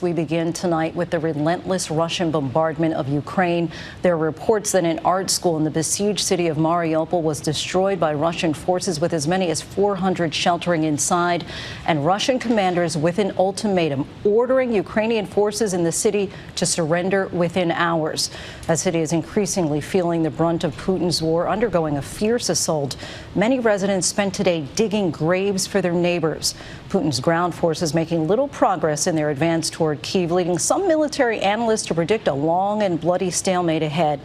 We begin tonight with the relentless Russian bombardment of Ukraine. There are reports that an art school in the besieged city of Mariupol was destroyed by Russian forces, with as many as 400 sheltering inside, and Russian commanders with an ultimatum ordering Ukrainian forces in the city to surrender within hours. The city is increasingly feeling the brunt of Putin's war, undergoing a fierce assault. Many residents spent today digging graves for their neighbors. Putin's ground forces making little progress in their advance toward Kyiv, leading some military analysts to predict a long and bloody stalemate ahead.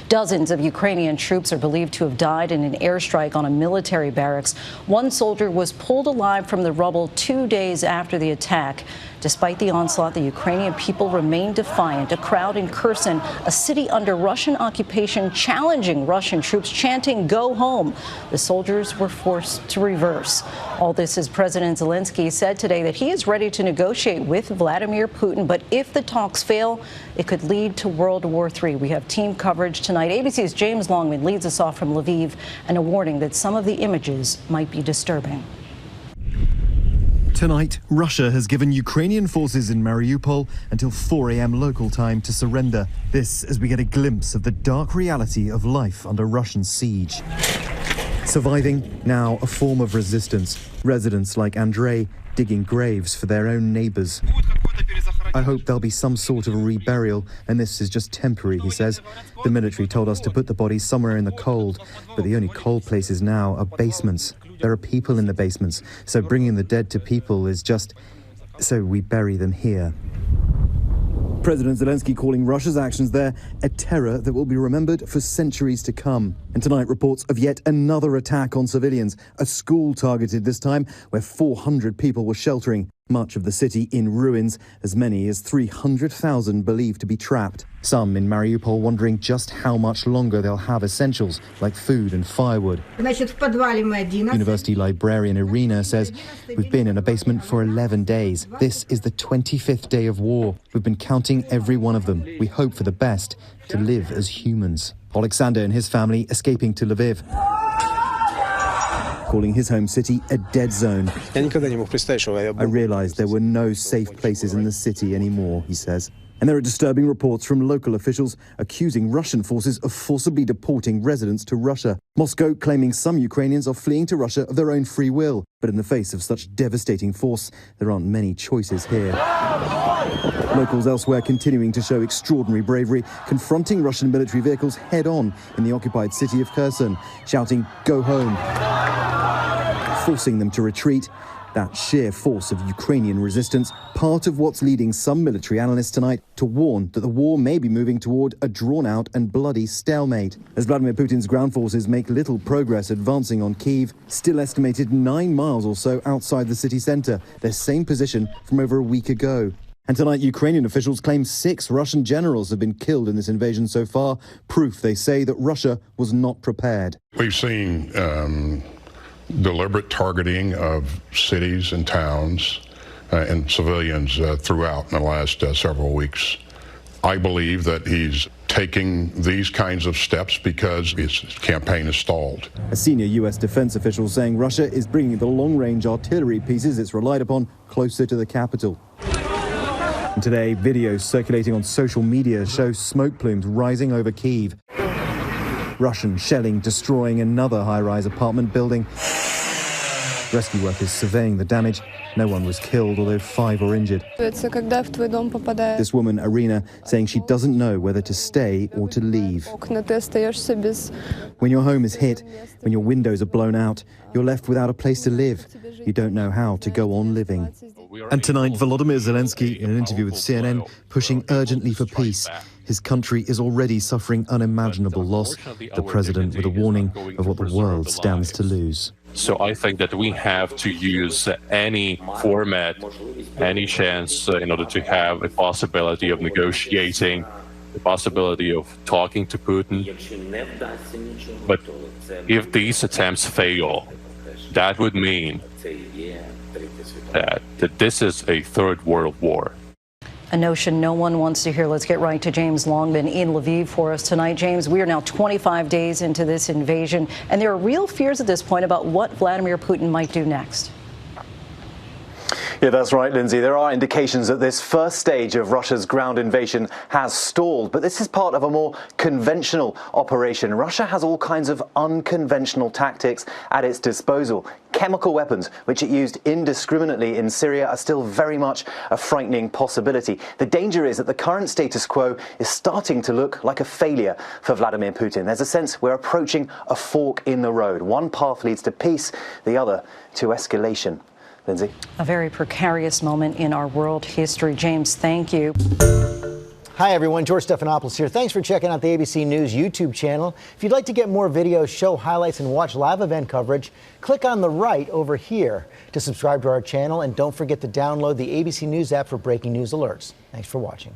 Dozens of Ukrainian troops are believed to have died in an airstrike on a military barracks. One soldier was pulled alive from the rubble 2 days after the attack. Despite the onslaught, the Ukrainian people remain defiant. A crowd in Kherson, a city under Russian occupation, challenging Russian troops, chanting, "Go home." The soldiers were forced to reverse. All this as President Zelensky said today that he is ready to negotiate with Vladimir Putin, but if the talks fail, it could lead to World War III. We have team coverage tonight. ABC's James Longman leads us off from Lviv, and a warning that some of the images might be disturbing. Tonight, Russia has given Ukrainian forces in Mariupol until 4 a.m. local time to surrender. This as we get a glimpse of the dark reality of life under Russian siege. Surviving, now a form of resistance. Residents like Andrei digging graves for their own neighbors. "I hope there'll be some sort of a reburial, and this is just temporary," he says. "The military told us to put the bodies somewhere in the cold, but the only cold places now are basements. There are people in the basements, so bringing the dead to people is just so we bury them here." President Zelensky calling Russia's actions there a terror that will be remembered for centuries to come. And tonight, reports of yet another attack on civilians, a school targeted this time, where 400 people were sheltering. Much of the city in ruins, as many as 300,000 believed to be trapped. Some in Mariupol wondering just how much longer they'll have essentials like food and firewood. University librarian Irina says, "We've been in a basement for 11 days. This is the 25th day of war. We've been counting every one of them. We hope for the best, to live as humans." Alexander and his family escaping to Lviv, calling his home city a dead zone. "I realized there were no safe places in the city anymore," he says. And there are disturbing reports from local officials accusing Russian forces of forcibly deporting residents to Russia. Moscow claiming some Ukrainians are fleeing to Russia of their own free will. But in the face of such devastating force, there aren't many choices here. Locals elsewhere continuing to show extraordinary bravery, confronting Russian military vehicles head-on in the occupied city of Kherson, shouting, "Go home," forcing them to retreat. That sheer force of Ukrainian resistance, part of what's leading some military analysts tonight to warn that the war may be moving toward a drawn-out and bloody stalemate. As Vladimir Putin's ground forces make little progress advancing on Kyiv, still estimated 9 miles or so outside the city centre, their same position from over a week ago. And tonight, Ukrainian officials claim 6 Russian generals have been killed in this invasion so far, proof, they say, that Russia was not prepared. We've seen deliberate targeting of cities and towns and civilians throughout in the last several weeks. I believe that he's taking these kinds of steps because his campaign is stalled. A senior U.S. defense official saying Russia is bringing the long-range artillery pieces it's relied upon closer to the capital. And today, videos circulating on social media show smoke plumes rising over Kyiv. Russian shelling destroying another high-rise apartment building. Rescue workers surveying the damage. No one was killed, although 5 were injured. This woman, Irina, saying she doesn't know whether to stay or to leave. When your home is hit, when your windows are blown out, you're left without a place to live. You don't know how to go on living. And tonight, Volodymyr Zelensky, in an interview with CNN, pushing urgently for peace. His country is already suffering unimaginable loss. The president with a warning of what the world stands to lose. So I think that we have to use any format, any chance in order to have a possibility of negotiating, the possibility of talking to Putin. But if these attempts fail, that would mean that this is a third world war. A notion no one wants to hear. Let's get right to James Longman in Lviv for us tonight. James, we are now 25 days into this invasion, and there are real fears at this point about what Vladimir Putin might do next. Yeah, that's right, Lindsay. There are indications that this first stage of Russia's ground invasion has stalled, but this is part of a more conventional operation. Russia has all kinds of unconventional tactics at its disposal. Chemical weapons, which it used indiscriminately in Syria, are still very much a frightening possibility. The danger is that the current status quo is starting to look like a failure for Vladimir Putin. There's a sense we're approaching a fork in the road. One path leads to peace, the other to escalation. Lindsay? A very precarious moment in our world history. James, thank you. Hi, everyone. George Stephanopoulos here. Thanks for checking out the ABC News YouTube channel. If you'd like to get more videos, show highlights, and watch live event coverage, click on the right over here to subscribe to our channel. And don't forget to download the ABC News app for breaking news alerts. Thanks for watching.